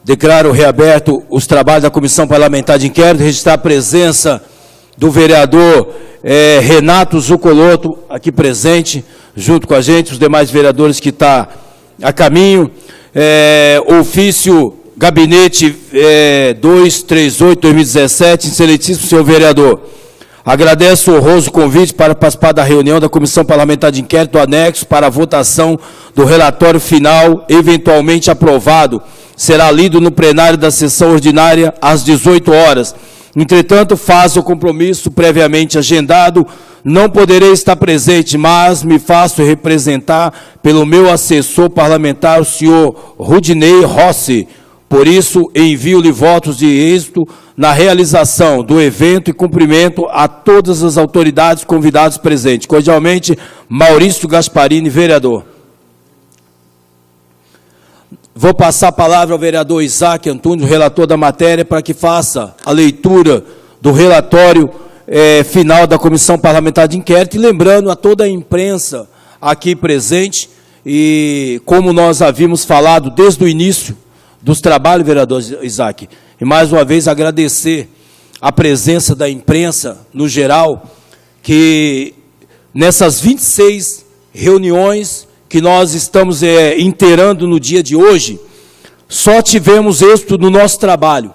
Declaro reaberto os trabalhos da Comissão Parlamentar de Inquérito, registrar a presença do vereador Renato Zucoloto, aqui presente, junto com a gente, os demais vereadores que estão a caminho. Ofício Gabinete 238-2017, excelentíssimo senhor vereador. Agradeço o honroso convite para participar da reunião da Comissão Parlamentar de Inquérito, anexo para a votação do relatório final, eventualmente aprovado. Será lido no plenário da sessão ordinária às 18 horas. Entretanto, faço o compromisso previamente agendado, não poderei estar presente, mas me faço representar pelo meu assessor parlamentar, o senhor Rudinei Rossi. Por isso, envio-lhe votos de êxito na realização do evento e cumprimento a todas as autoridades convidadas presentes. Cordialmente, Maurício Gasparini, vereador. Vou passar a palavra ao vereador Isaac Antunes, o relator da matéria, para que faça a leitura do relatório final da Comissão Parlamentar de Inquérito, e lembrando a toda a imprensa aqui presente, e como nós havíamos falado desde o início dos trabalhos, vereador Isaac, e mais uma vez agradecer a presença da imprensa no geral, que nessas 26 reuniões que nós estamos inteirando no dia de hoje, só tivemos êxito no nosso trabalho,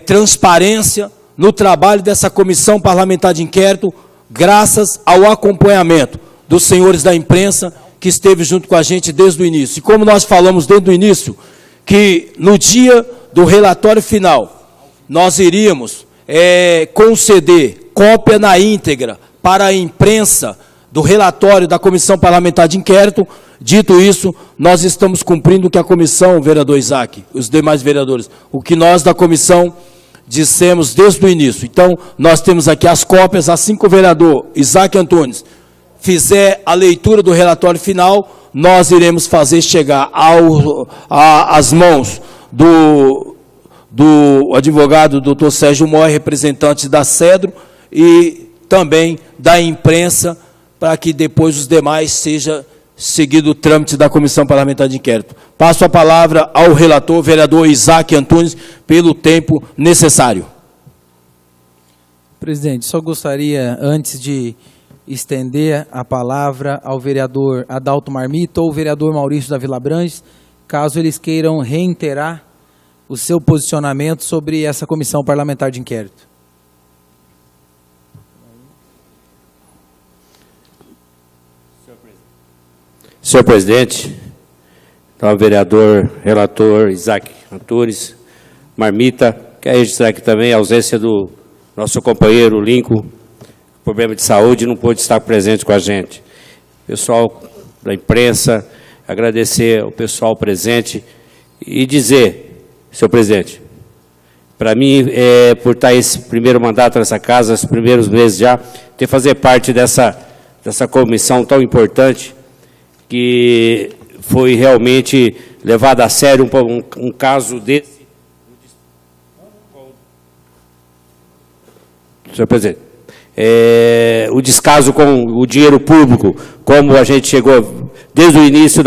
transparência no trabalho dessa Comissão Parlamentar de Inquérito, graças ao acompanhamento dos senhores da imprensa, que esteve junto com a gente desde o início. E como nós falamos desde o início, que no dia do relatório final, nós iríamos conceder cópia na íntegra para a imprensa do relatório da Comissão Parlamentar de Inquérito. Dito isso, nós estamos cumprindo o que a comissão, vereador Isaac, os demais vereadores, o que nós da comissão dissemos desde o início. Então, nós temos aqui as cópias, assim que o vereador Isaac Antunes fizer a leitura do relatório final, nós iremos fazer chegar às mãos do advogado doutor Sérgio Moy, representante da Cedro, e também da imprensa, para que depois os demais seja seguido o trâmite da Comissão Parlamentar de Inquérito. Passo a palavra ao relator, vereador Isaac Antunes, pelo tempo necessário. Presidente, só gostaria, antes de estender a palavra ao vereador Adalto Marmita ou ao vereador Maurício da Vila Branches, caso eles queiram reiterar o seu posicionamento sobre essa Comissão Parlamentar de Inquérito. Senhor presidente, então, vereador, relator Isaac Antunes, Marmita, quer registrar aqui também a ausência do nosso companheiro Lincoln, problema de saúde, não pôde estar presente com a gente. Pessoal da imprensa, agradecer ao pessoal presente e dizer, senhor presidente, para mim, por estar esse primeiro mandato nessa casa, os primeiros meses já, ter fazer parte dessa comissão tão importante, que foi realmente levado a sério um caso desse. Senhor presidente, o descaso com o dinheiro público, como a gente chegou desde o início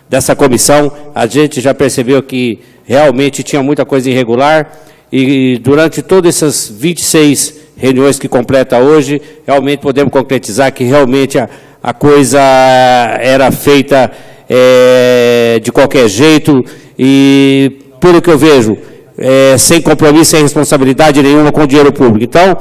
dessa comissão, a gente já percebeu que realmente tinha muita coisa irregular, e durante todas essas 26 reuniões que completa hoje, realmente podemos concretizar que realmente a coisa era feita de qualquer jeito e, pelo que eu vejo, sem compromisso, sem responsabilidade nenhuma com o dinheiro público. Então,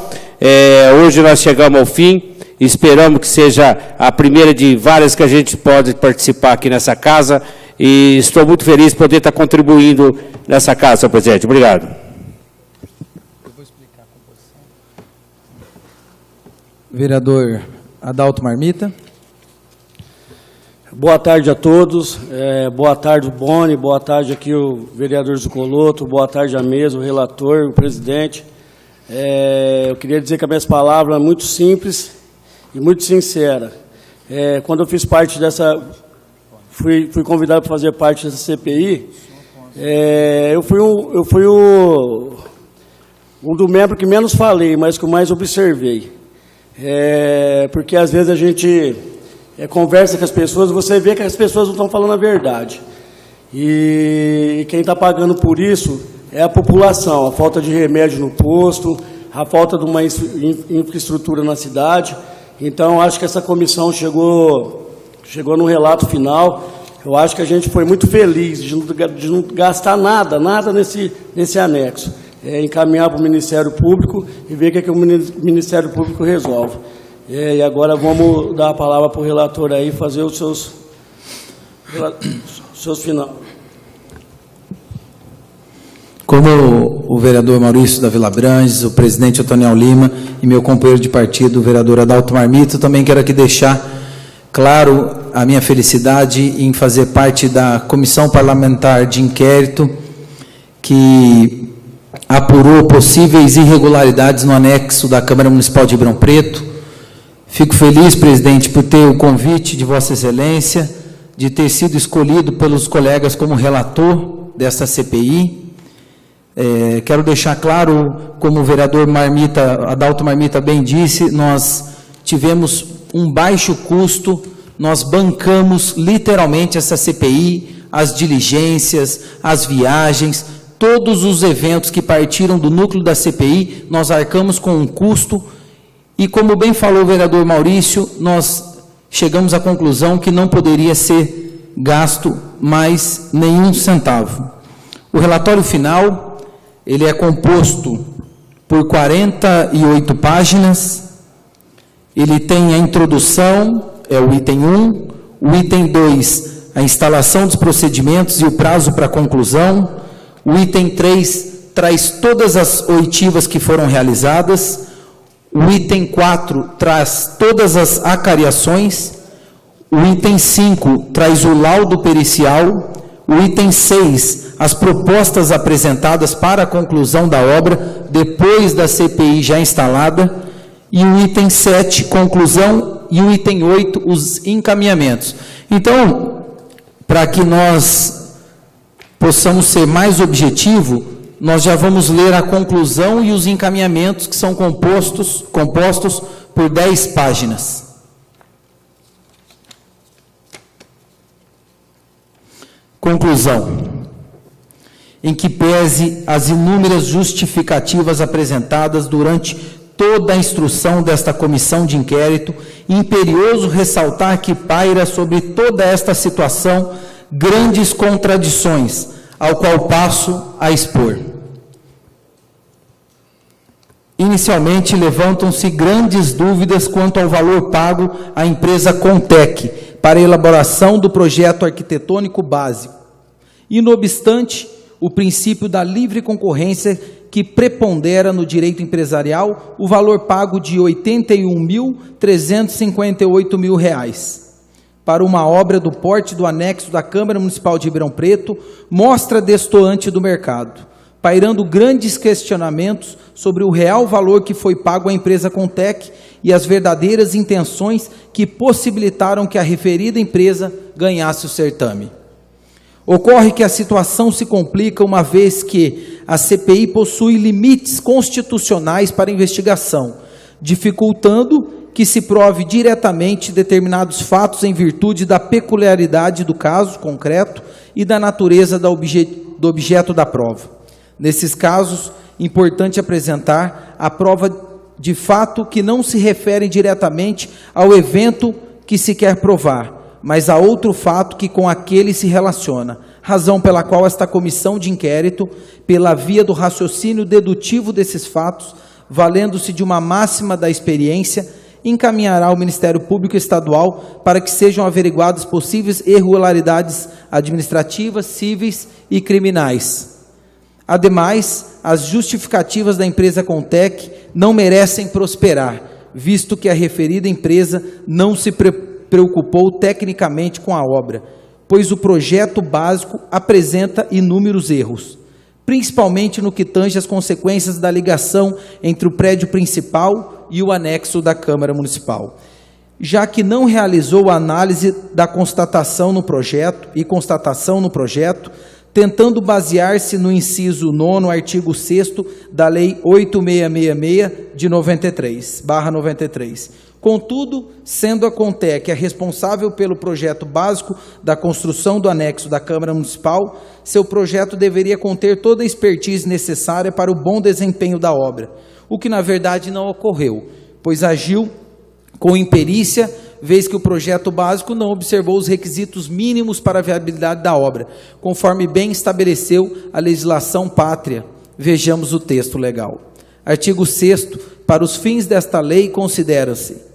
hoje nós chegamos ao fim, esperamos que seja a primeira de várias que a gente pode participar aqui nessa casa, e estou muito feliz de poder estar contribuindo nessa casa, senhor presidente. Obrigado. Eu vou explicar a composição. Vereador Adalto Marmita. Boa tarde a todos, boa tarde o Boni, boa tarde aqui o vereador Zucoloto, boa tarde a mesa, o relator, o presidente. Eu queria dizer que as minhas palavras são muito simples e muito sinceras. Quando eu fiz parte fui convidado para fazer parte dessa CPI, eu fui um dos membros que menos falei, mas que mais observei. Porque às vezes a gente conversa com as pessoas, você vê que as pessoas não estão falando a verdade. E quem está pagando por isso é a população, a falta de remédio no posto, a falta de uma infraestrutura na cidade. Então, acho que essa comissão chegou no relato final. Eu acho que a gente foi muito feliz de não gastar nada nesse anexo. Encaminhar para o Ministério Público e ver o que o Ministério Público resolve. E agora vamos dar a palavra para o relator aí fazer os seus finais. Como o vereador Maurício da Vila Brandes, o presidente Otoniel Lima e meu companheiro de partido, o vereador Adalto Marmito, também quero aqui deixar claro a minha felicidade em fazer parte da comissão parlamentar de inquérito que apurou possíveis irregularidades no anexo da Câmara Municipal de Ribeirão Preto. Fico feliz, presidente, por ter o convite de Vossa Excelência, de ter sido escolhido pelos colegas como relator desta CPI. Quero deixar claro, como o vereador Adalto Marmita bem disse, nós tivemos um baixo custo, nós bancamos literalmente essa CPI, as diligências, as viagens, todos os eventos que partiram do núcleo da CPI, nós arcamos com um custo e, como bem falou o vereador Maurício, nós chegamos à conclusão que não poderia ser gasto mais nenhum centavo. O relatório final, ele é composto por 48 páginas, ele tem a introdução, é o item 1, o item 2, a instalação dos procedimentos e o prazo para conclusão, o item 3 traz todas as oitivas que foram realizadas, o item 4 traz todas as acariações, o item 5 traz o laudo pericial, o item 6, as propostas apresentadas para a conclusão da obra, depois da CPI já instalada, e o item 7, conclusão, e o item 8, os encaminhamentos. Então, para que nós possamos ser mais objetivo, nós já vamos ler a conclusão e os encaminhamentos, que são compostos por 10 páginas. Conclusão. Em que pese as inúmeras justificativas apresentadas durante toda a instrução desta comissão de inquérito, imperioso ressaltar que paira sobre toda esta situação grandes contradições, ao qual passo a expor. Inicialmente, levantam-se grandes dúvidas quanto ao valor pago à empresa Contec para a elaboração do projeto arquitetônico básico. E, não obstante, o princípio da livre concorrência que prepondera no direito empresarial o valor pago de R$ 81.358.000 para uma obra do porte do anexo da Câmara Municipal de Ribeirão Preto, mostra destoante do mercado, pairando grandes questionamentos sobre o real valor que foi pago à empresa Contec e as verdadeiras intenções que possibilitaram que a referida empresa ganhasse o certame. Ocorre que a situação se complica uma vez que a CPI possui limites constitucionais para investigação, dificultando que se prove diretamente determinados fatos em virtude da peculiaridade do caso concreto e da natureza do objeto da prova. Nesses casos, importante apresentar a prova de fato que não se refere diretamente ao evento que se quer provar, mas a outro fato que com aquele se relaciona, razão pela qual esta comissão de inquérito, pela via do raciocínio dedutivo desses fatos, valendo-se de uma máxima da experiência, encaminhará ao Ministério Público Estadual para que sejam averiguadas possíveis irregularidades administrativas, cíveis e criminais. Ademais, as justificativas da empresa Contec não merecem prosperar, visto que a referida empresa não se preocupou tecnicamente com a obra, pois o projeto básico apresenta inúmeros erros, principalmente no que tange às consequências da ligação entre o prédio principal e o anexo da Câmara Municipal, já que não realizou a análise da constatação no projeto, tentando basear-se no inciso 9º, artigo 6º da Lei 8666 de 93, Contudo, sendo a Contec a responsável pelo projeto básico da construção do anexo da Câmara Municipal, seu projeto deveria conter toda a expertise necessária para o bom desempenho da obra, o que na verdade não ocorreu, pois agiu com imperícia, vez que o projeto básico não observou os requisitos mínimos para a viabilidade da obra, conforme bem estabeleceu a legislação pátria. Vejamos o texto legal. Artigo 6º. Para os fins desta lei, considera-se: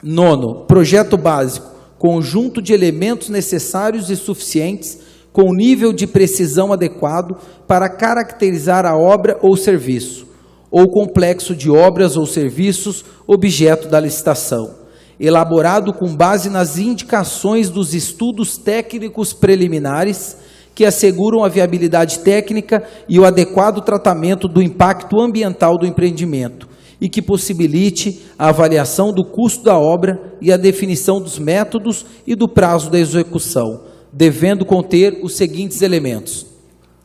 9º, projeto básico, conjunto de elementos necessários e suficientes, com nível de precisão adequado para caracterizar a obra ou serviço, ou complexo de obras ou serviços objeto da licitação, elaborado com base nas indicações dos estudos técnicos preliminares que asseguram a viabilidade técnica e o adequado tratamento do impacto ambiental do empreendimento, e que possibilite a avaliação do custo da obra e a definição dos métodos e do prazo da execução, devendo conter os seguintes elementos: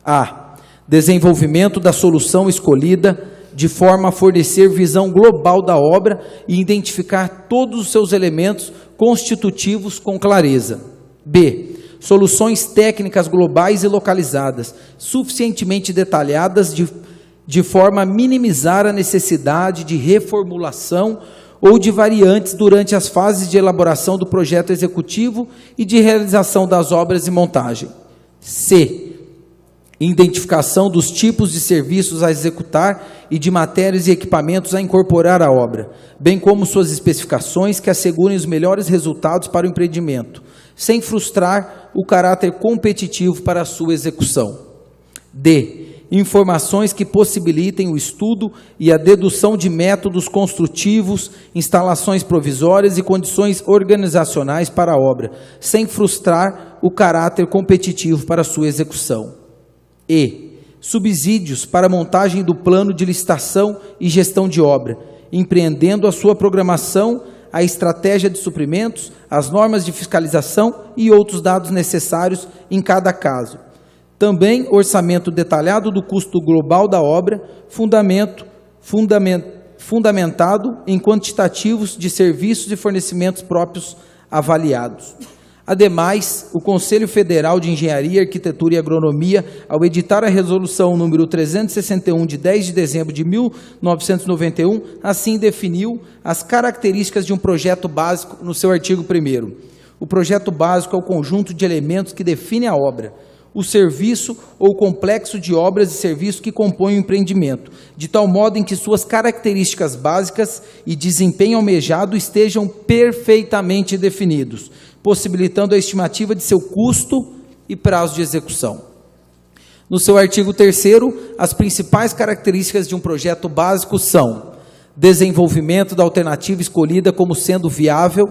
a. Desenvolvimento da solução escolhida, de forma a fornecer visão global da obra e identificar todos os seus elementos constitutivos com clareza. B. Soluções técnicas globais e localizadas, suficientemente detalhadas de forma a minimizar a necessidade de reformulação ou de variantes durante as fases de elaboração do projeto executivo e de realização das obras e montagem. C. Identificação dos tipos de serviços a executar e de matérias e equipamentos a incorporar à obra, bem como suas especificações que assegurem os melhores resultados para o empreendimento, sem frustrar o caráter competitivo para a sua execução. D. Informações que possibilitem o estudo e a dedução de métodos construtivos, instalações provisórias e condições organizacionais para a obra, sem frustrar o caráter competitivo para a sua execução. E. Subsídios para a montagem do plano de licitação e gestão de obra, empreendendo a sua programação, a estratégia de suprimentos, as normas de fiscalização e outros dados necessários em cada caso. Também orçamento detalhado do custo global da obra, fundamentado em quantitativos de serviços e fornecimentos próprios avaliados. Ademais, o Conselho Federal de Engenharia, Arquitetura e Agronomia, ao editar a resolução número 361, de 10 de dezembro de 1991, assim definiu as características de um projeto básico no seu artigo 1º. O projeto básico é o conjunto de elementos que define a obra, o serviço ou complexo de obras e serviços que compõem o empreendimento, de tal modo em que suas características básicas e desempenho almejado estejam perfeitamente definidos, possibilitando a estimativa de seu custo e prazo de execução. No seu artigo 3º, as principais características de um projeto básico são: desenvolvimento da alternativa escolhida como sendo viável,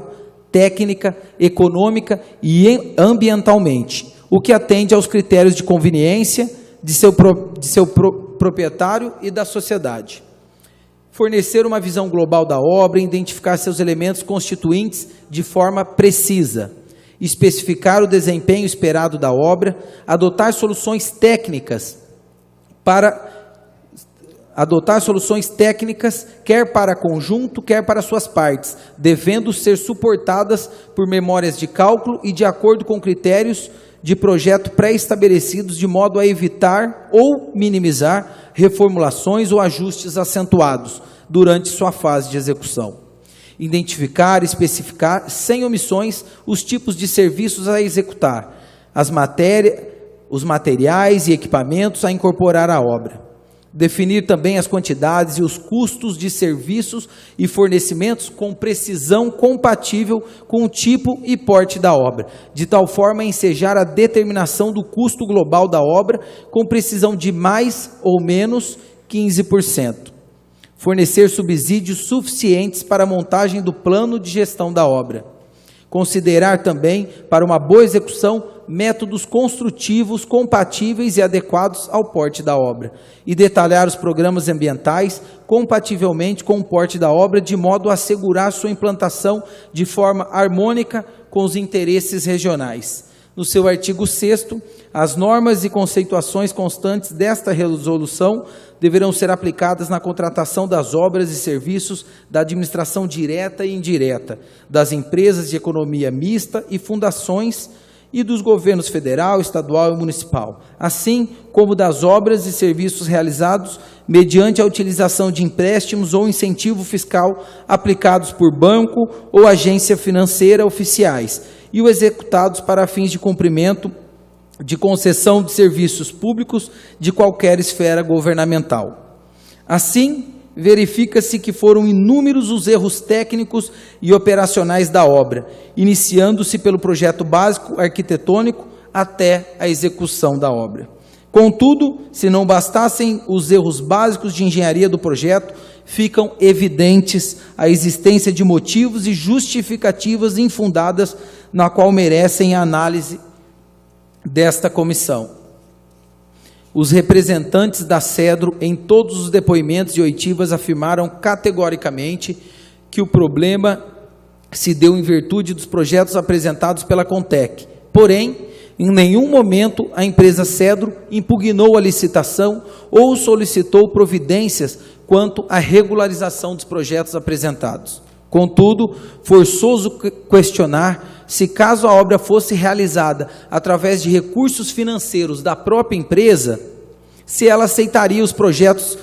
técnica, econômica e ambientalmente, o que atende aos critérios de conveniência de seu proprietário e da sociedade. Fornecer uma visão global da obra e identificar seus elementos constituintes de forma precisa. Especificar o desempenho esperado da obra, adotar soluções técnicas, quer para conjunto, quer para suas partes, devendo ser suportadas por memórias de cálculo e de acordo com critérios de projeto pré-estabelecidos, de modo a evitar ou minimizar reformulações ou ajustes acentuados durante sua fase de execução. Identificar e especificar, sem omissões, os tipos de serviços a executar, os materiais e equipamentos a incorporar à obra. Definir também as quantidades e os custos de serviços e fornecimentos com precisão compatível com o tipo e porte da obra, de tal forma a ensejar a determinação do custo global da obra com precisão de mais ou menos 15%. Fornecer subsídios suficientes para a montagem do plano de gestão da obra. Considerar também, para uma boa execução, métodos construtivos compatíveis e adequados ao porte da obra, e detalhar os programas ambientais compativelmente com o porte da obra, de modo a assegurar sua implantação de forma harmônica com os interesses regionais. No seu artigo 6º, as normas e conceituações constantes desta resolução deverão ser aplicadas na contratação das obras e serviços da administração direta e indireta, das empresas de economia mista e fundações e dos governos federal, estadual e municipal, assim como das obras e serviços realizados mediante a utilização de empréstimos ou incentivo fiscal aplicados por banco ou agência financeira oficiais e os executados para fins de cumprimento de concessão de serviços públicos de qualquer esfera governamental. Assim, verifica-se que foram inúmeros os erros técnicos e operacionais da obra, iniciando-se pelo projeto básico arquitetônico até a execução da obra. Contudo, se não bastassem os erros básicos de engenharia do projeto, ficam evidentes a existência de motivos e justificativas infundadas, na qual merecem a análise desta comissão. Os representantes da Cedro, em todos os depoimentos e oitivas, afirmaram categoricamente que o problema se deu em virtude dos projetos apresentados pela Contec. Porém, em nenhum momento a empresa Cedro impugnou a licitação ou solicitou providências quanto à regularização dos projetos apresentados. Contudo, forçoso questionar se, caso a obra fosse realizada através de recursos financeiros da própria empresa, se ela aceitaria os projetos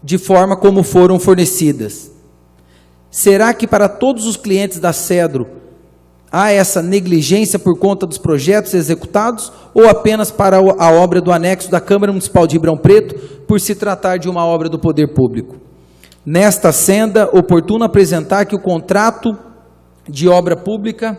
de forma como foram fornecidas. Será que para todos os clientes da Cedro há essa negligência por conta dos projetos executados ou apenas para a obra do anexo da Câmara Municipal de Ribeirão Preto, por se tratar de uma obra do poder público? Nesta senda, oportuno apresentar que o contrato de obra pública,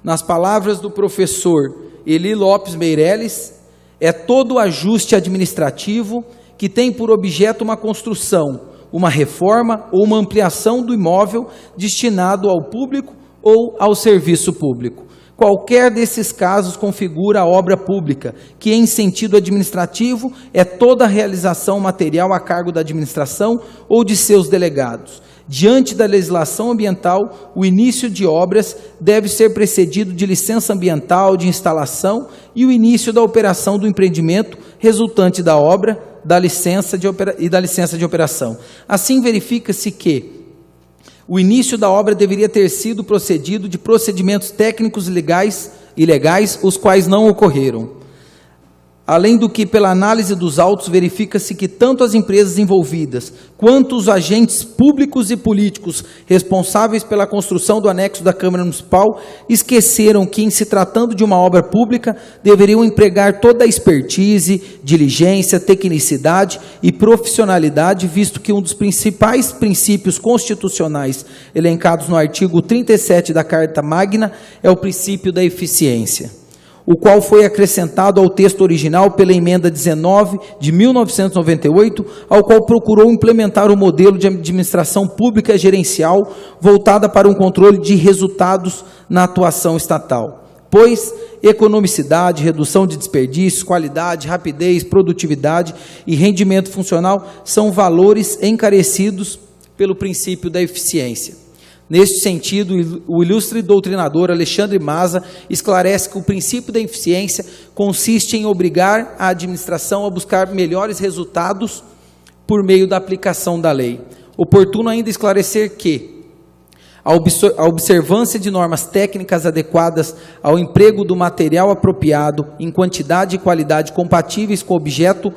nas palavras do professor Eli Lopes Meirelles, é todo ajuste administrativo que tem por objeto uma construção, uma reforma ou uma ampliação do imóvel destinado ao público ou ao serviço público. Qualquer desses casos configura a obra pública, que em sentido administrativo é toda a realização material a cargo da administração ou de seus delegados. Diante da legislação ambiental, o início de obras deve ser precedido de licença ambiental, de instalação e o início da operação do empreendimento resultante da obra, da licença de operação. Assim, verifica-se que o início da obra deveria ter sido procedido de procedimentos técnicos e legais, os quais não ocorreram. Além do que, pela análise dos autos, verifica-se que tanto as empresas envolvidas, quanto os agentes públicos e políticos responsáveis pela construção do anexo da Câmara Municipal, esqueceram que, em se tratando de uma obra pública, deveriam empregar toda a expertise, diligência, tecnicidade e profissionalidade, visto que um dos principais princípios constitucionais elencados no artigo 37 da Carta Magna é o princípio da eficiência, o qual foi acrescentado ao texto original pela emenda 19 de 1998, ao qual procurou implementar o modelo de administração pública gerencial voltada para um controle de resultados na atuação estatal, pois economicidade, redução de desperdícios, qualidade, rapidez, produtividade e rendimento funcional são valores encarecidos pelo princípio da eficiência. Neste sentido, o ilustre doutrinador Alexandre Maza esclarece que o princípio da eficiência consiste em obrigar a administração a buscar melhores resultados por meio da aplicação da lei. Oportuno ainda esclarecer que a observância de normas técnicas adequadas ao emprego do material apropriado em quantidade e qualidade compatíveis com o objeto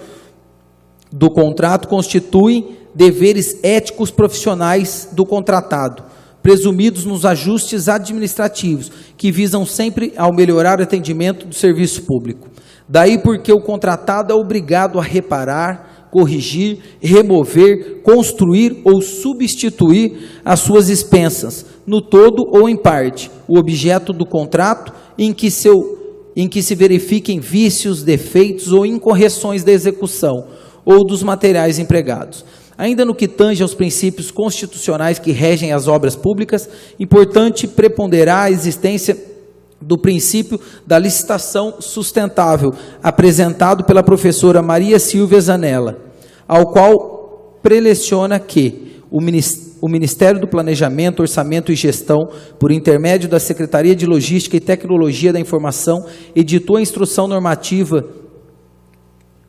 do contrato constitui deveres éticos profissionais do contratado, presumidos nos ajustes administrativos, que visam sempre ao melhorar o atendimento do serviço público. Daí porque o contratado é obrigado a reparar, corrigir, remover, construir ou substituir as suas expensas, no todo ou em parte, o objeto do contrato em que se verifiquem vícios, defeitos ou incorreções da execução ou dos materiais empregados. Ainda no que tange aos princípios constitucionais que regem as obras públicas, importante preponderar a existência do princípio da licitação sustentável, apresentado pela professora Maria Silvia Zanella, ao qual preleciona que o o Ministério do Planejamento, Orçamento e Gestão, por intermédio da Secretaria de Logística e Tecnologia da Informação, editou a Instrução Normativa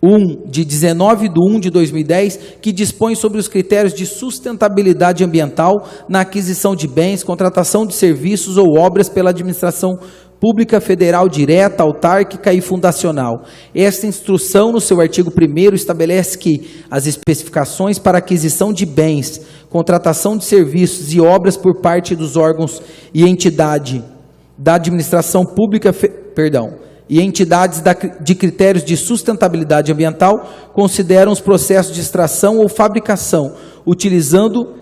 1, de 19/1/2010, que dispõe sobre os critérios de sustentabilidade ambiental na aquisição de bens, contratação de serviços ou obras pela administração pública federal direta, autárquica e fundacional. Esta instrução, no seu artigo 1º, estabelece que as especificações para aquisição de bens, contratação de serviços e obras por parte dos órgãos e entidade da administração pública, e entidades de critérios de sustentabilidade ambiental consideram os processos de extração ou fabricação, utilização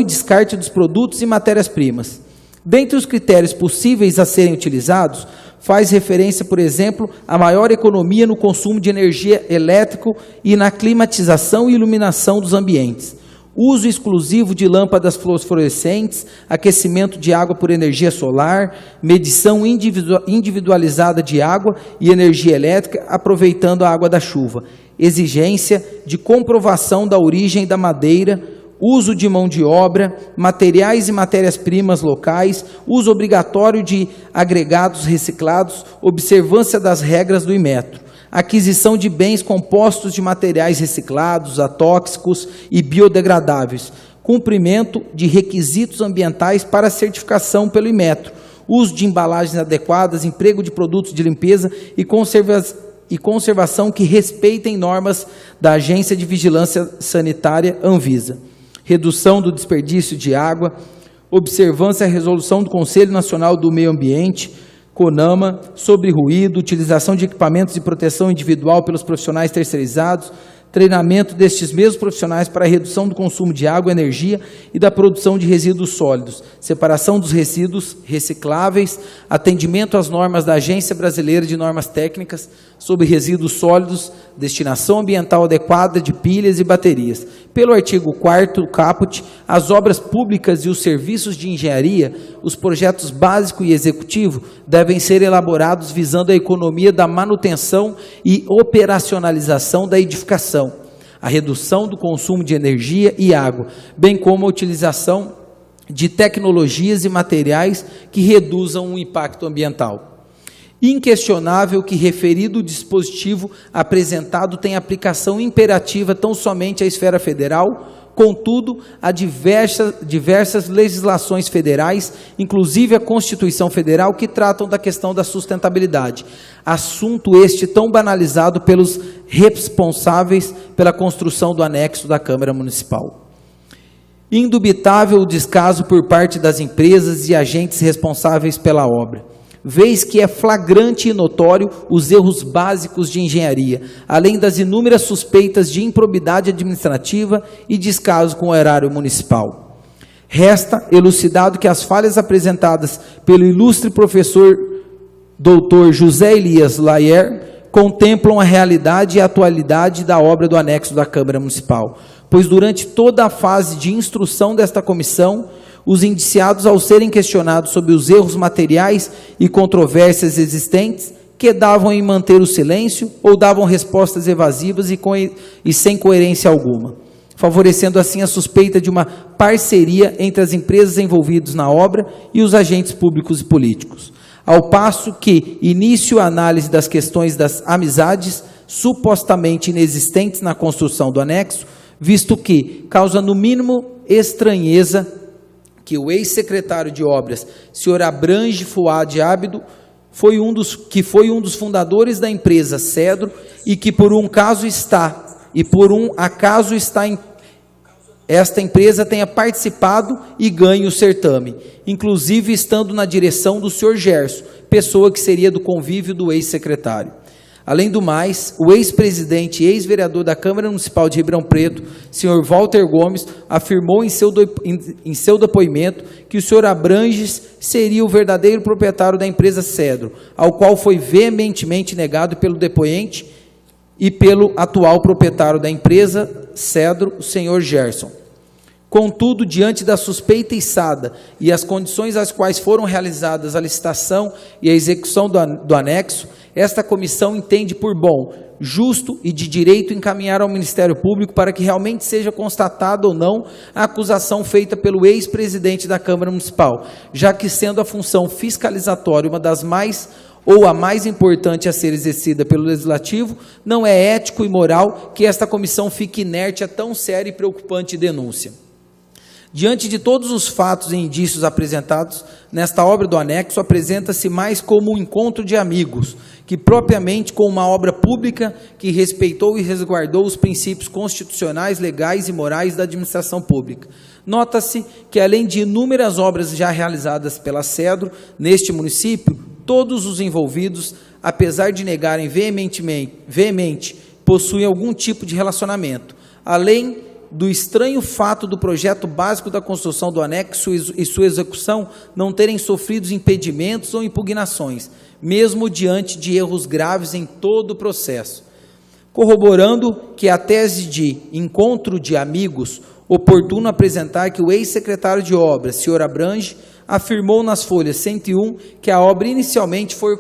e descarte dos produtos e matérias-primas. Dentre os critérios possíveis a serem utilizados, faz referência, por exemplo, à maior economia no consumo de energia elétrica e na climatização e iluminação dos ambientes, uso exclusivo de lâmpadas fluorescentes, aquecimento de água por energia solar, medição individualizada de água e energia elétrica, aproveitando a água da chuva, exigência de comprovação da origem da madeira, uso de mão de obra, materiais e matérias-primas locais, uso obrigatório de agregados reciclados, observância das regras do Inmetro, aquisição de bens compostos de materiais reciclados, atóxicos e biodegradáveis, cumprimento de requisitos ambientais para certificação pelo Inmetro, uso de embalagens adequadas, emprego de produtos de limpeza e conservação que respeitem normas da Agência de Vigilância Sanitária Anvisa, redução do desperdício de água, observância à resolução do Conselho Nacional do Meio Ambiente, CONAMA, sobre ruído, utilização de equipamentos de proteção individual pelos profissionais terceirizados, treinamento destes mesmos profissionais para a redução do consumo de água e energia e da produção de resíduos sólidos, separação dos resíduos recicláveis, atendimento às normas da Agência Brasileira de Normas Técnicas sobre resíduos sólidos, destinação ambiental adequada de pilhas e baterias. Pelo artigo 4º caput, as obras públicas e os serviços de engenharia, os projetos básico e executivo devem ser elaborados visando a economia da manutenção e operacionalização da edificação, a redução do consumo de energia e água, bem como a utilização de tecnologias e materiais que reduzam o impacto ambiental. Inquestionável que referido dispositivo apresentado tem aplicação imperativa tão somente à esfera federal, contudo, há diversas legislações federais, inclusive a Constituição Federal, que tratam da questão da sustentabilidade, assunto este tão banalizado pelos responsáveis pela construção do anexo da Câmara Municipal. Indubitável o descaso por parte das empresas e agentes responsáveis pela obra, vez que é flagrante e notório os erros básicos de engenharia, além das inúmeras suspeitas de improbidade administrativa e descaso com o erário municipal. Resta elucidado que as falhas apresentadas pelo ilustre professor Dr. José Elias Layer contemplam a realidade e a atualidade da obra do anexo da Câmara Municipal, pois durante toda a fase de instrução desta comissão, os indiciados, ao serem questionados sobre os erros materiais e controvérsias existentes, quedavam em manter o silêncio ou davam respostas evasivas e sem coerência alguma, favorecendo assim a suspeita de uma parceria entre as empresas envolvidas na obra e os agentes públicos e políticos. Ao passo que início a análise das questões das amizades supostamente inexistentes na construção do anexo, visto que causa no mínimo estranheza que o ex-secretário de Obras, senhor Abrange Fuad Ábido, foi um dos fundadores da empresa Cedro e que por um acaso esta empresa tenha participado e ganho o certame, inclusive estando na direção do senhor Gerson, pessoa que seria do convívio do ex-secretário. Além do mais, o ex-presidente e ex-vereador da Câmara Municipal de Ribeirão Preto, senhor Walter Gomes, afirmou em seu depoimento que o senhor Abranges seria o verdadeiro proprietário da empresa Cedro, ao qual foi veementemente negado pelo depoente e pelo atual proprietário da empresa Cedro, o senhor Gerson. Contudo, diante da suspeita içada e as condições às quais foram realizadas a licitação e a execução do anexo, esta comissão entende por bom, justo e de direito encaminhar ao Ministério Público para que realmente seja constatada ou não a acusação feita pelo ex-presidente da Câmara Municipal, já que, sendo a função fiscalizatória uma das mais ou a mais importante a ser exercida pelo Legislativo, não é ético e moral que esta comissão fique inerte a tão séria e preocupante denúncia. Diante de todos os fatos e indícios apresentados nesta obra do anexo, apresenta-se mais como um encontro de amigos, que propriamente com uma obra pública que respeitou e resguardou os princípios constitucionais, legais e morais da administração pública. Nota-se que, além de inúmeras obras já realizadas pela Cedro neste município, todos os envolvidos, apesar de negarem veemente, possuem algum tipo de relacionamento, além do estranho fato do projeto básico da construção do anexo e sua execução não terem sofrido impedimentos ou impugnações, mesmo diante de erros graves em todo o processo. Corroborando que a tese de encontro de amigos, oportuno apresentar que o ex-secretário de Obras, senhor Abrange, afirmou nas folhas 101 que a obra inicialmente foi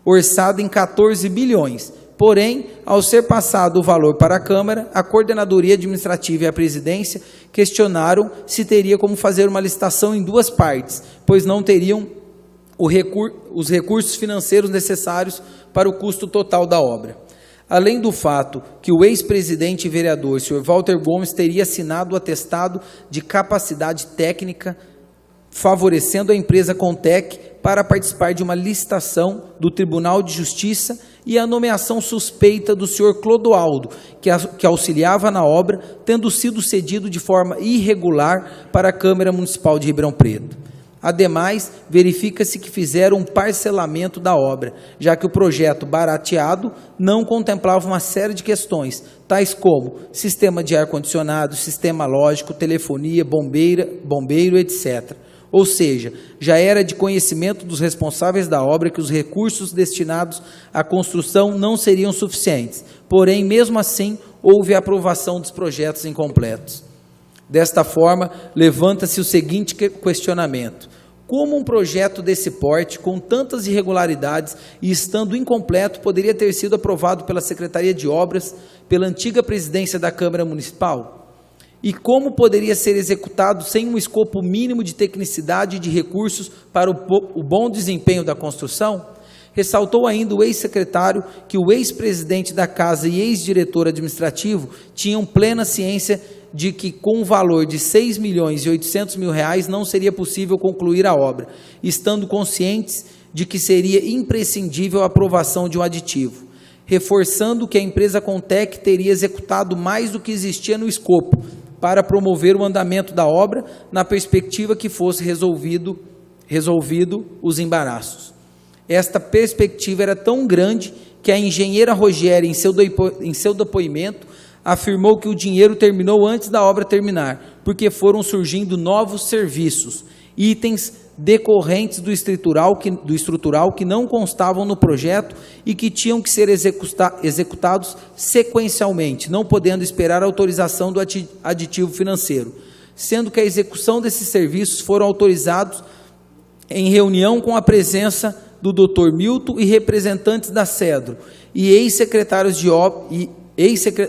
orçada em 14 bilhões, porém, ao ser passado o valor para a Câmara, a Coordenadoria Administrativa e a Presidência questionaram se teria como fazer uma licitação em duas partes, pois não teriam os recursos financeiros necessários para o custo total da obra. Além do fato que o ex-presidente e vereador, senhor Walter Gomes, teria assinado o atestado de capacidade técnica, favorecendo a empresa Contec para participar de uma licitação do Tribunal de Justiça, e a nomeação suspeita do senhor Clodoaldo, que auxiliava na obra, tendo sido cedido de forma irregular para a Câmara Municipal de Ribeirão Preto. Ademais, verifica-se que fizeram um parcelamento da obra, já que o projeto barateado não contemplava uma série de questões, tais como sistema de ar-condicionado, sistema lógico, telefonia, bombeiro, etc. Ou seja, já era de conhecimento dos responsáveis da obra que os recursos destinados à construção não seriam suficientes. Porém, mesmo assim, houve a aprovação dos projetos incompletos. Desta forma, levanta-se o seguinte questionamento: como um projeto desse porte, com tantas irregularidades e estando incompleto, poderia ter sido aprovado pela Secretaria de Obras, pela antiga presidência da Câmara Municipal? E como poderia ser executado sem um escopo mínimo de tecnicidade e de recursos para o bom desempenho da construção? Ressaltou ainda o ex-secretário que o ex-presidente da Casa e ex-diretor administrativo tinham plena ciência de que, com um valor de R$6.800.000, não seria possível concluir a obra, estando conscientes de que seria imprescindível a aprovação de um aditivo, reforçando que a empresa Contec teria executado mais do que existia no escopo, para promover o andamento da obra, na perspectiva que fosse resolvido os embaraços. Esta perspectiva era tão grande que a engenheira Rogéria, em seu depoimento, afirmou que o dinheiro terminou antes da obra terminar, porque foram surgindo novos serviços, itens decorrentes do estrutural que não constavam no projeto e que tinham que ser executados sequencialmente, não podendo esperar a autorização do aditivo financeiro, sendo que a execução desses serviços foram autorizados em reunião com a presença do Dr. Milton e representantes da Cedro, e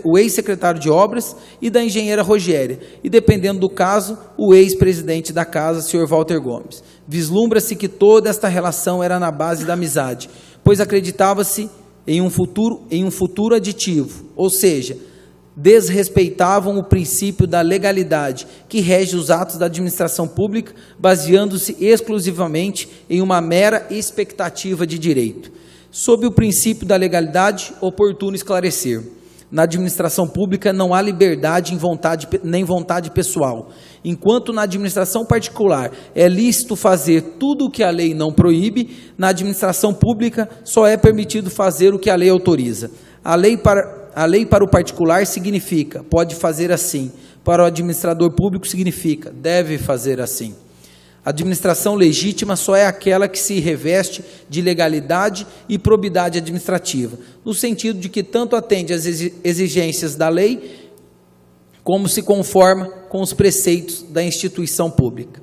o ex-secretário de Obras e da engenheira Rogéria, e, dependendo do caso, o ex-presidente da Casa, senhor Walter Gomes. Vislumbra-se que toda esta relação era na base da amizade, pois acreditava-se em um futuro aditivo, ou seja, desrespeitavam o princípio da legalidade que rege os atos da administração pública, baseando-se exclusivamente em uma mera expectativa de direito. Sob o princípio da legalidade, oportuno esclarecer: na administração pública não há liberdade nem vontade pessoal. Enquanto na administração particular é lícito fazer tudo o que a lei não proíbe, na administração pública só é permitido fazer o que a lei autoriza. A lei para o particular significa pode fazer assim. Para o administrador público significa deve fazer assim. A administração legítima só é aquela que se reveste de legalidade e probidade administrativa, no sentido de que tanto atende às exigências da lei, como se conforma com os preceitos da instituição pública.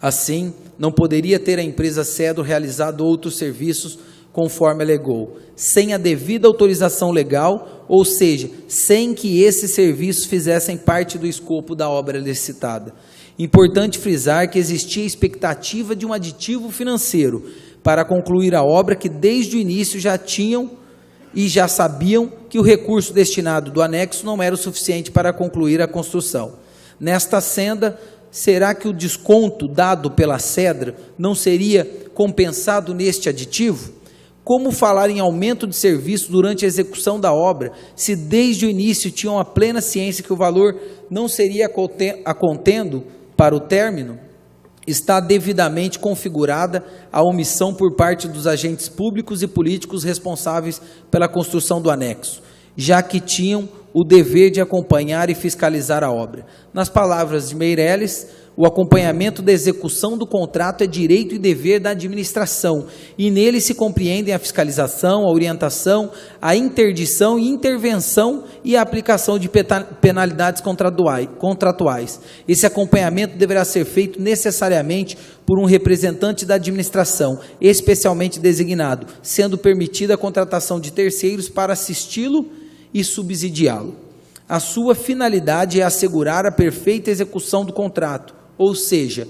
Assim, não poderia ter a empresa Cedro realizado outros serviços conforme alegou, sem a devida autorização legal, ou seja, sem que esses serviços fizessem parte do escopo da obra licitada. Importante frisar que existia expectativa de um aditivo financeiro para concluir a obra, que desde o início já tinham e já sabiam que o recurso destinado do anexo não era o suficiente para concluir a construção. Nesta senda, será que o desconto dado pela Cedro não seria compensado neste aditivo? Como falar em aumento de serviço durante a execução da obra, se desde o início tinham a plena ciência que o valor não seria acontendo para o término? Está devidamente configurada a omissão por parte dos agentes públicos e políticos responsáveis pela construção do anexo, já que tinham o dever de acompanhar e fiscalizar a obra. Nas palavras de Meirelles, o acompanhamento da execução do contrato é direito e dever da administração, e nele se compreendem a fiscalização, a orientação, a interdição e intervenção e a aplicação de penalidades contratuais. Esse acompanhamento deverá ser feito necessariamente por um representante da administração, especialmente designado, sendo permitida a contratação de terceiros para assisti-lo e subsidiá-lo. A sua finalidade é assegurar a perfeita execução do contrato, ou seja,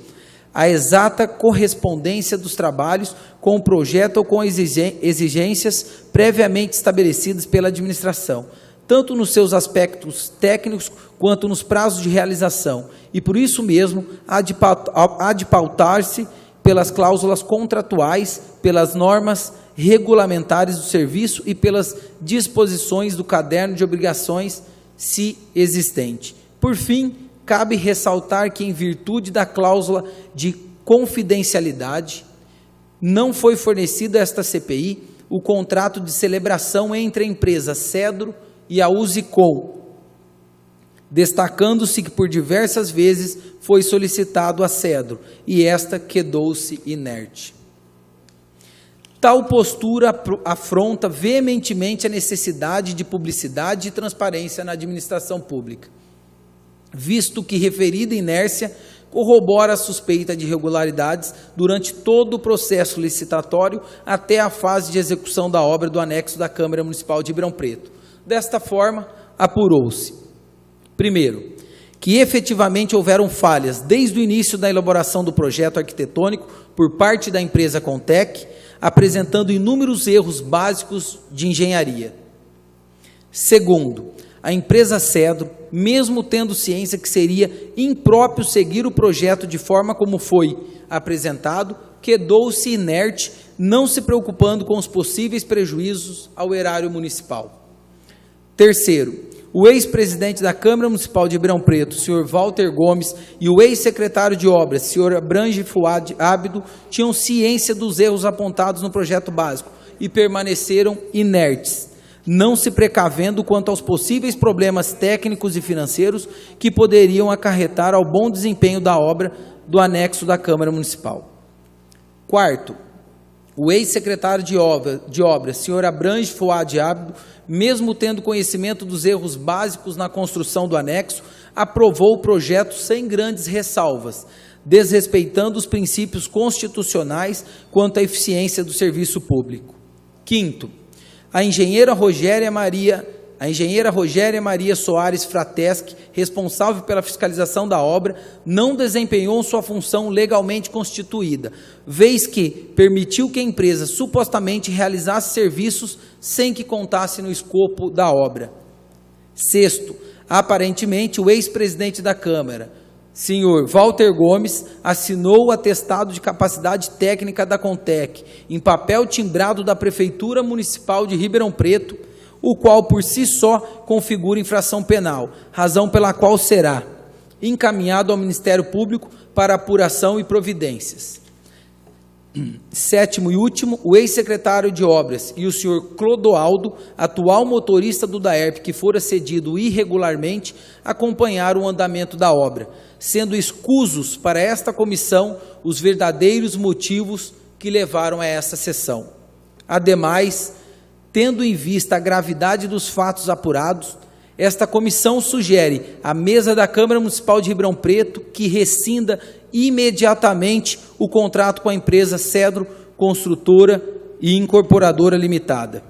a exata correspondência dos trabalhos com o projeto ou com exigências previamente estabelecidas pela administração, tanto nos seus aspectos técnicos quanto nos prazos de realização, e por isso mesmo há de pautar-se pelas cláusulas contratuais, pelas normas regulamentares do serviço e pelas disposições do caderno de obrigações, se existente. Por fim, cabe ressaltar que, em virtude da cláusula de confidencialidade, não foi fornecido a esta CPI o contrato de celebração entre a empresa Cedro e a Usicom, destacando-se que por diversas vezes foi solicitado a Cedro e esta quedou-se inerte. Tal postura afronta veementemente a necessidade de publicidade e transparência na administração pública, visto que referida inércia corrobora a suspeita de irregularidades durante todo o processo licitatório até a fase de execução da obra do anexo da Câmara Municipal de Ribeirão Preto. Desta forma, apurou-se, primeiro, que efetivamente houveram falhas desde o início da elaboração do projeto arquitetônico por parte da empresa Contec, apresentando inúmeros erros básicos de engenharia. Segundo, a empresa Cedro, mesmo tendo ciência que seria impróprio seguir o projeto de forma como foi apresentado, quedou-se inerte, não se preocupando com os possíveis prejuízos ao erário municipal. Terceiro, o ex-presidente da Câmara Municipal de Ribeirão Preto, senhor Walter Gomes, e o ex-secretário de Obras, senhor Abrange Fuad Ábido, tinham ciência dos erros apontados no projeto básico e permaneceram inertes, não se precavendo quanto aos possíveis problemas técnicos e financeiros que poderiam acarretar ao bom desempenho da obra do anexo da Câmara Municipal. Quarto, o ex-secretário de Obras, senhor Abrange Fuad Ábido, mesmo tendo conhecimento dos erros básicos na construção do anexo, aprovou o projeto sem grandes ressalvas, desrespeitando os princípios constitucionais quanto à eficiência do serviço público. Quinto, a engenheira Rogéria Maria Soares Frateschi, responsável pela fiscalização da obra, não desempenhou sua função legalmente constituída, vez que permitiu que a empresa supostamente realizasse serviços sem que contasse no escopo da obra. Sexto, aparentemente o ex-presidente da Câmara, senhor Walter Gomes, assinou o atestado de capacidade técnica da Contec, em papel timbrado da Prefeitura Municipal de Ribeirão Preto, o qual por si só configura infração penal, razão pela qual será encaminhado ao Ministério Público para apuração e providências. Sétimo e último, o ex-secretário de Obras e o senhor Clodoaldo, atual motorista do DAERP, que fora cedido irregularmente, acompanharam o andamento da obra, sendo escusos para esta comissão os verdadeiros motivos que levaram a essa sessão. Ademais, tendo em vista a gravidade dos fatos apurados, Esta comissão sugere à mesa da Câmara Municipal de Ribeirão Preto que rescinda imediatamente o contrato com a empresa Cedro Construtora e Incorporadora Limitada.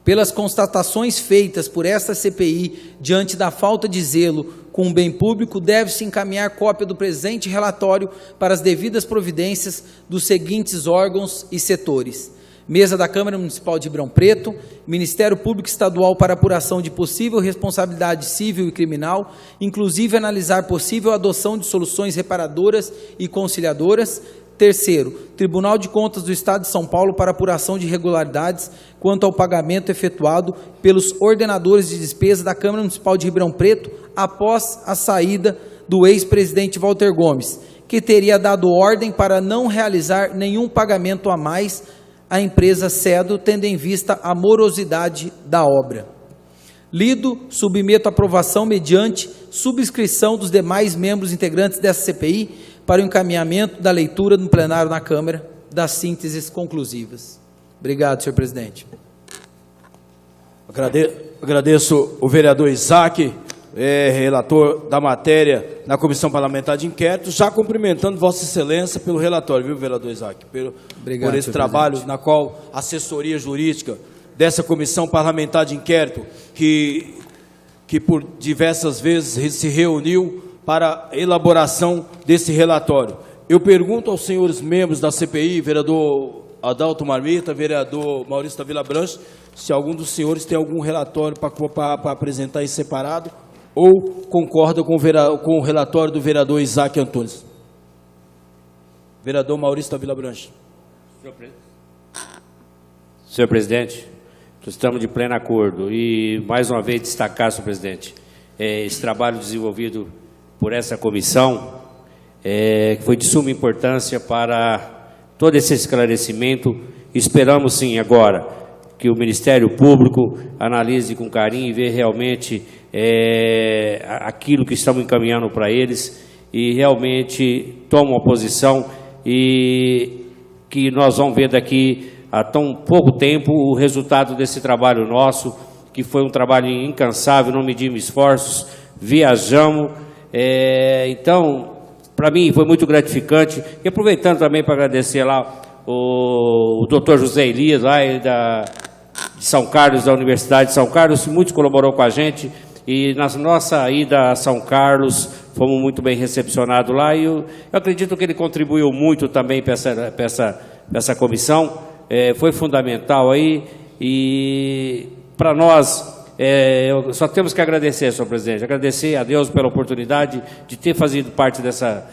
Pelas constatações feitas por esta CPI, diante da falta de zelo com o bem público, deve-se encaminhar cópia do presente relatório para as devidas providências dos seguintes órgãos e setores: Mesa da Câmara Municipal de Ribeirão Preto, Ministério Público Estadual para apuração de possível responsabilidade civil e criminal, inclusive analisar possível adoção de soluções reparadoras e conciliadoras. Terceiro, Tribunal de Contas do Estado de São Paulo para apuração de irregularidades quanto ao pagamento efetuado pelos ordenadores de despesa da Câmara Municipal de Ribeirão Preto após a saída do ex-presidente Walter Gomes, que teria dado ordem para não realizar nenhum pagamento a mais à empresa Cedro, tendo em vista a morosidade da obra. Lido, submeto à aprovação mediante subscrição dos demais membros integrantes dessa CPI para o encaminhamento da leitura no plenário na Câmara das sínteses conclusivas. Obrigado, senhor presidente. Agradeço o vereador Isaac, relator da matéria na Comissão Parlamentar de Inquérito, já cumprimentando Vossa Excelência pelo relatório, viu, vereador Isaac? Obrigado, por esse trabalho na qual a assessoria jurídica dessa Comissão Parlamentar de Inquérito, que por diversas vezes se reuniu para a elaboração desse relatório. Eu pergunto aos senhores membros da CPI, vereador Adalto Marmita, vereador Maurício da Vila Branche, se algum dos senhores tem algum relatório para apresentar em separado ou concorda com o relatório do vereador Isaac Antunes. Vereador Maurício da Vila Branche. Senhor presidente, estamos de pleno acordo e, mais uma vez, destacar, senhor presidente, esse trabalho desenvolvido por essa comissão, que foi de suma importância para todo esse esclarecimento. Esperamos, sim, agora, que o Ministério Público analise com carinho e veja realmente aquilo que estamos encaminhando para eles e realmente tome uma posição e que nós vamos ver daqui a tão pouco tempo o resultado desse trabalho nosso, que foi um trabalho incansável, não medimos esforços, viajamos. Então, para mim foi muito gratificante, e aproveitando também para agradecer lá o doutor José Elias, lá de São Carlos, da Universidade de São Carlos, muito colaborou com a gente, e na nossa ida a São Carlos, fomos muito bem recepcionados lá, e eu acredito que ele contribuiu muito também para essa comissão, foi fundamental aí, e para nós, só temos que agradecer, senhor presidente, agradecer a Deus pela oportunidade de ter fazido parte dessa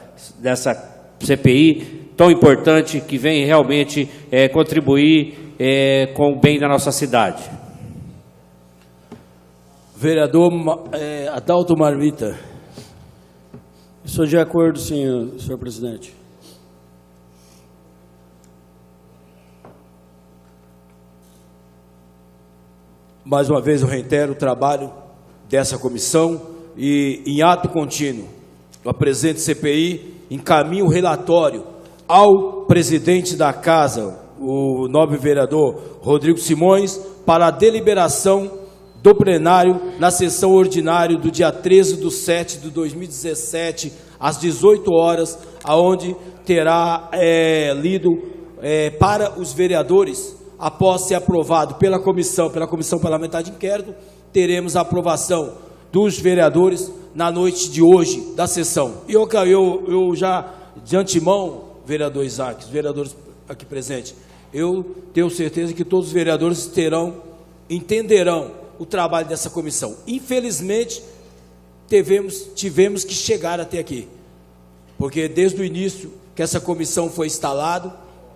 CPI tão importante, que vem realmente contribuir com o bem da nossa cidade. Vereador Adalto Marmita. Estou de acordo, sim, senhor presidente. Mais uma vez eu reitero o trabalho dessa comissão e, em ato contínuo, a presente CPI encaminha o relatório ao presidente da Casa, o nobre vereador Rodrigo Simões, para a deliberação do plenário na sessão ordinária do dia 13/7/2017, às 18 horas, aonde terá lido para os vereadores. Após ser aprovado pela Comissão Parlamentar de Inquérito, teremos a aprovação dos vereadores na noite de hoje da sessão. E eu já, de antemão, vereador Isaac, os vereadores aqui presentes, eu tenho certeza que todos os vereadores entenderão o trabalho dessa comissão. Infelizmente, tivemos que chegar até aqui, porque desde o início que essa comissão foi instalada,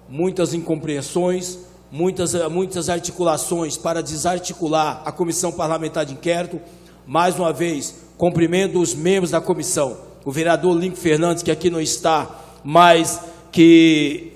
muitas incompreensões, muitas articulações para desarticular a Comissão Parlamentar de Inquérito. Mais uma vez, cumprimento os membros da comissão, o vereador Lincoln Fernandes, que aqui não está, mas que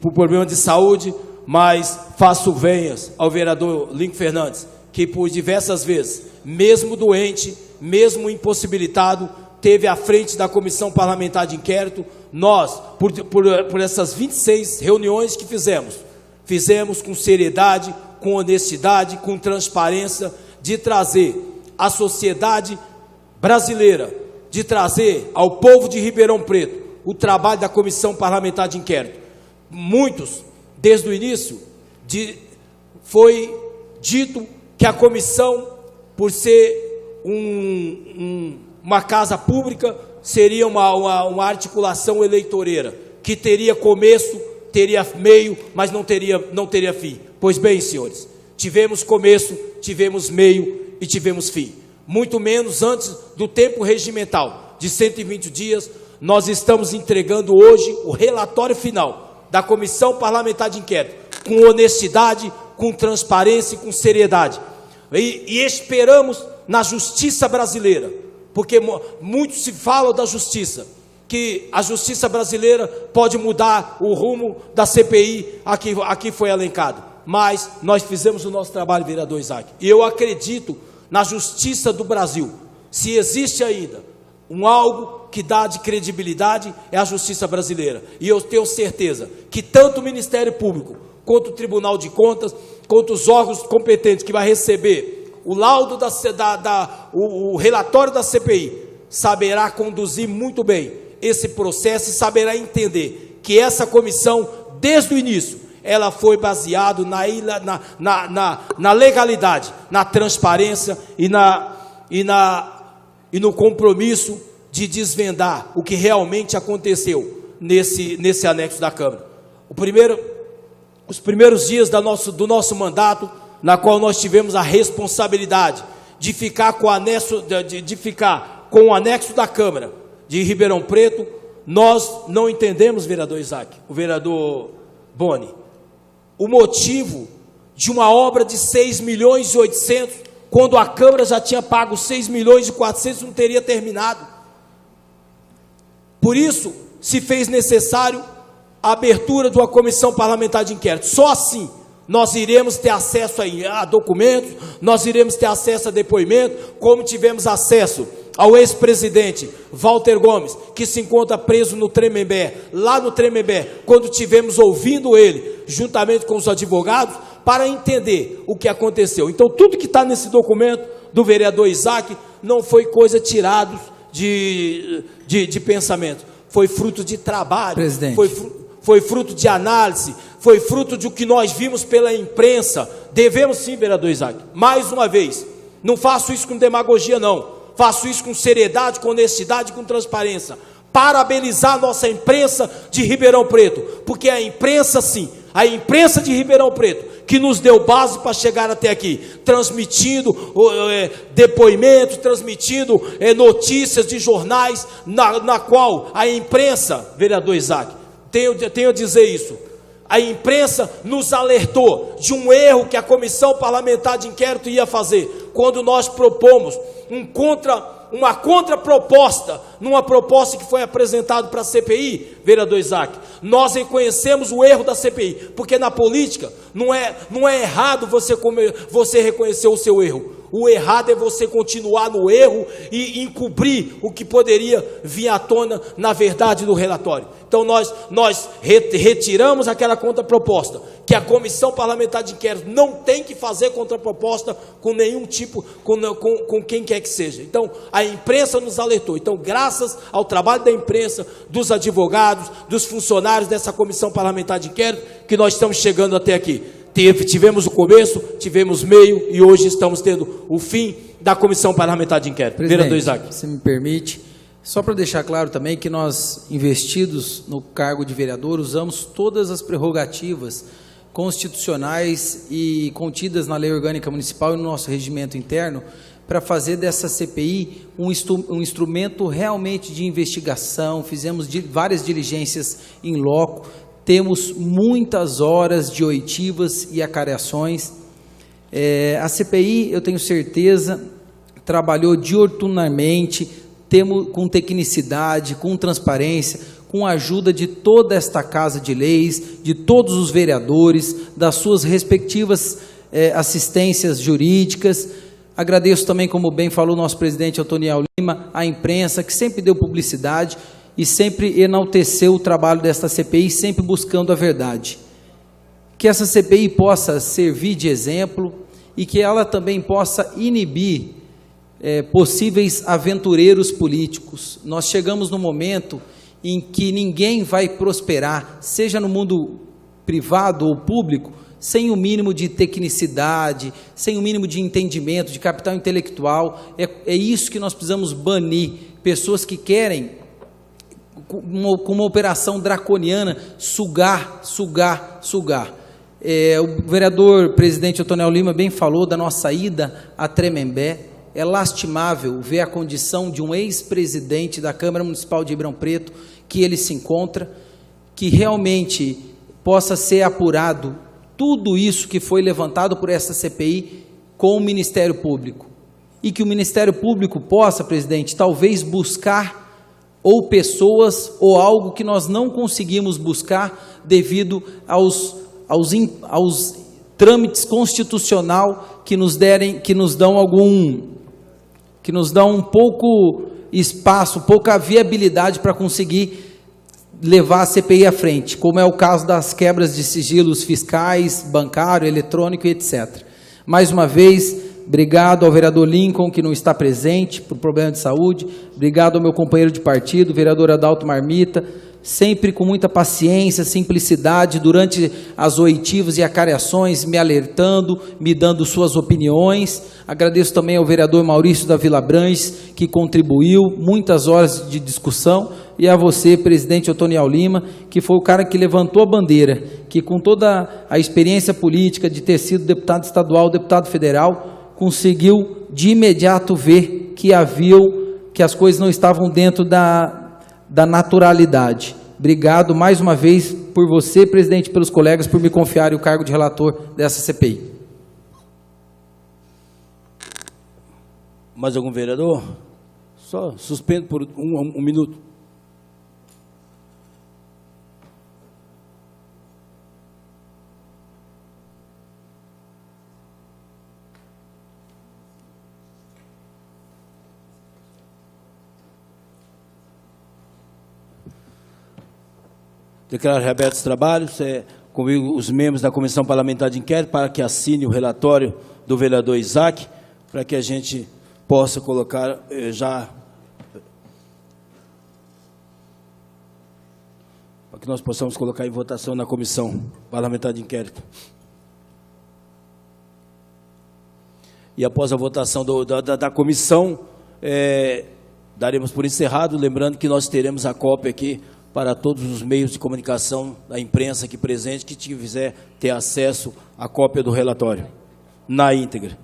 por problema de saúde, mas faço venhas ao vereador Lincoln Fernandes, que por diversas vezes, mesmo doente, mesmo impossibilitado, teve à frente da Comissão Parlamentar de Inquérito. Nós, por essas 26 reuniões que fizemos com seriedade, com honestidade, com transparência, de trazer à sociedade brasileira, de trazer ao povo de Ribeirão Preto o trabalho da Comissão Parlamentar de Inquérito. Muitos, desde o início, foi dito que a comissão, por ser uma casa pública, seria uma articulação eleitoreira, que teria começo, teria meio, mas não teria fim. Pois bem, senhores, tivemos começo, tivemos meio e tivemos fim. Muito menos antes do tempo regimental de 120 dias, nós estamos entregando hoje o relatório final da Comissão Parlamentar de Inquérito, com honestidade, com transparência e com seriedade. E esperamos na justiça brasileira, porque muito se fala da justiça, que a justiça brasileira pode mudar o rumo da CPI, aqui foi elencado. Mas nós fizemos o nosso trabalho, vereador Isaac, e eu acredito na justiça do Brasil. Se existe ainda algo que dá de credibilidade, é a justiça brasileira. E eu tenho certeza que tanto o Ministério Público, quanto o Tribunal de Contas, quanto os órgãos competentes que vai receber o laudo, o relatório da CPI, saberá conduzir muito bem esse processo e saberá entender que essa comissão, desde o início, ela foi baseada na legalidade, na transparência e no compromisso de desvendar o que realmente aconteceu nesse anexo da Câmara. Os primeiros dias do nosso mandato, na qual nós tivemos a responsabilidade de ficar com o anexo da Câmara de Ribeirão Preto, nós não entendemos, vereador Isaac, o vereador Boni, o motivo de uma obra de 6.800.000, quando a Câmara já tinha pago 6.400.000, não teria terminado. Por isso, se fez necessário a abertura de uma comissão parlamentar de inquérito. Só assim nós iremos ter acesso a documentos, nós iremos ter acesso a depoimento, como tivemos acesso ao ex-presidente Walter Gomes, que se encontra preso no Tremembé, lá no Tremembé, quando tivemos ouvindo ele, juntamente com os advogados, para entender o que aconteceu. Então, tudo que está nesse documento do vereador Isaac não foi coisa tirada de pensamento, foi fruto de trabalho, presidente, foi fruto de análise, foi fruto de o que nós vimos pela imprensa. Devemos sim, vereador Isaac, mais uma vez, não faço isso com demagogia não, faço isso com seriedade, com honestidade, com transparência, parabenizar a nossa imprensa de Ribeirão Preto, porque a imprensa sim, a imprensa de Ribeirão Preto, que nos deu base para chegar até aqui, transmitindo depoimentos, transmitindo notícias de jornais, na qual a imprensa, vereador Isaac, tenho a dizer isso, a imprensa nos alertou de um erro que a Comissão Parlamentar de Inquérito ia fazer, quando nós propomos uma contraproposta, numa proposta que foi apresentada para a CPI, vereador Isaac. Nós reconhecemos o erro da CPI, porque na política não é errado você reconhecer o seu erro. O errado é você continuar no erro e encobrir o que poderia vir à tona na verdade do relatório. Então nós retiramos aquela contraproposta, que a Comissão Parlamentar de Inquérito não tem que fazer contraproposta com nenhum tipo, com quem quer que seja. Então a imprensa nos alertou. Então, graças ao trabalho da imprensa, dos advogados, dos funcionários dessa Comissão Parlamentar de Inquérito, que nós estamos chegando até aqui. Tivemos o começo, tivemos meio e hoje estamos tendo o fim da Comissão Parlamentar de Inquérito. Presidente, vereador Isaac, se me permite, só para deixar claro também que nós, investidos no cargo de vereador, usamos todas as prerrogativas constitucionais e contidas na Lei Orgânica Municipal e no nosso regimento interno para fazer dessa CPI um instrumento realmente de investigação. Fizemos várias diligências em loco, temos muitas horas de oitivas e acareações. A CPI, eu tenho certeza, trabalhou diuturnamente, com tecnicidade, com transparência, com a ajuda de toda esta Casa de Leis, de todos os vereadores, das suas respectivas assistências jurídicas. Agradeço também, como bem falou nosso presidente Antoniel Lima, a imprensa, que sempre deu publicidade e sempre enalteceu o trabalho desta CPI, sempre buscando a verdade. Que essa CPI possa servir de exemplo e que ela também possa inibir possíveis aventureiros políticos. Nós chegamos no momento em que ninguém vai prosperar, seja no mundo privado ou público, sem o mínimo de tecnicidade, sem o mínimo de entendimento, de capital intelectual. É isso que nós precisamos banir, pessoas que querem, com uma operação draconiana, sugar. O vereador presidente Otoniel Lima bem falou da nossa ida a Tremembé. É lastimável ver a condição de um ex-presidente da Câmara Municipal de Ribeirão Preto, que ele se encontra, que realmente possa ser apurado tudo isso que foi levantado por essa CPI com o Ministério Público. E que o Ministério Público possa, presidente, talvez buscar ou pessoas ou algo que nós não conseguimos buscar devido aos trâmites constitucional que nos dão um pouco espaço, pouca viabilidade para conseguir levar a CPI à frente, como é o caso das quebras de sigilos fiscais, bancário, eletrônico e etc. Mais uma vez, obrigado ao vereador Lincoln, que não está presente por problema de saúde, obrigado ao meu companheiro de partido, o vereador Adalto Marmita, sempre com muita paciência, simplicidade, durante as oitivas e acariações, me alertando, me dando suas opiniões. Agradeço também ao vereador Maurício da Vila Branches, que contribuiu, muitas horas de discussão, e a você, presidente Otoniel Lima, que foi o cara que levantou a bandeira, que com toda a experiência política de ter sido deputado estadual, deputado federal, conseguiu de imediato ver que as coisas não estavam dentro da naturalidade. Obrigado mais uma vez por você, presidente, e pelos colegas, por me confiarem o cargo de relator dessa CPI. Mais algum vereador? Só suspendo por um minuto. Declaro reabertos os trabalhos. Convido os membros da Comissão Parlamentar de Inquérito para que assine o relatório do vereador Isaac, para que a gente possa colocar para que nós possamos colocar em votação na Comissão Parlamentar de Inquérito. E após a votação da comissão, daremos por encerrado, lembrando que nós teremos a cópia aqui para todos os meios de comunicação da imprensa aqui presente, que quiser ter acesso à cópia do relatório, na íntegra.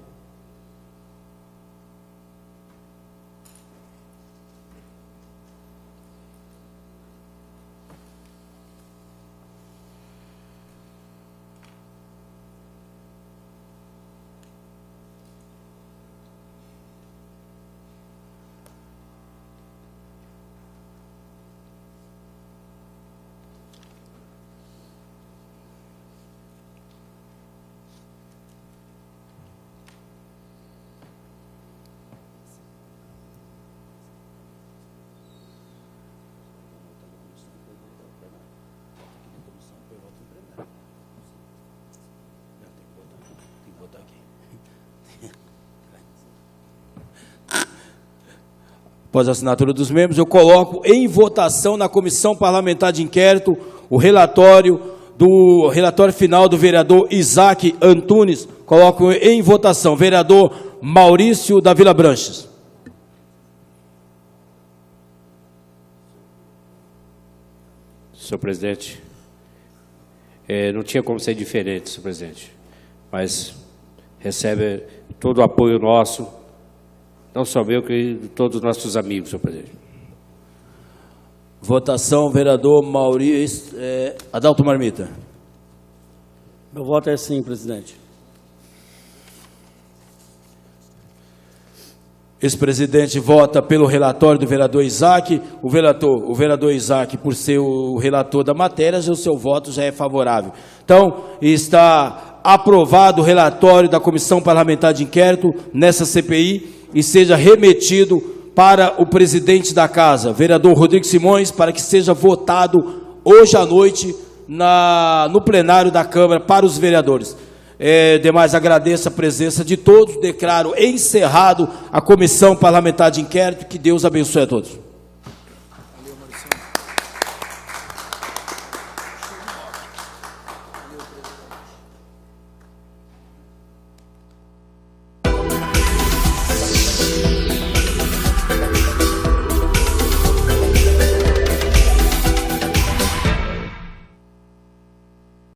Após a assinatura dos membros, eu coloco em votação na Comissão Parlamentar de Inquérito o relatório final do vereador Isaac Antunes. Coloco em votação. Vereador Maurício da Vila Branches. Senhor presidente, não tinha como ser diferente, senhor presidente, mas recebe todo o apoio nosso, não só meu, que de todos os nossos amigos, senhor presidente. Votação, vereador Maurício, Adalto Marmita. Meu voto é sim, presidente. Esse presidente vota pelo relatório do vereador Isaac. O vereador Isaac, por ser o relator da matéria, o seu voto já é favorável. Então, está aprovado o relatório da Comissão Parlamentar de Inquérito nessa CPI e seja remetido para o presidente da Casa, vereador Rodrigo Simões, para que seja votado hoje à noite no plenário da Câmara para os vereadores. Demais, agradeço a presença de todos, declaro encerrado a Comissão Parlamentar de Inquérito, que Deus abençoe a todos.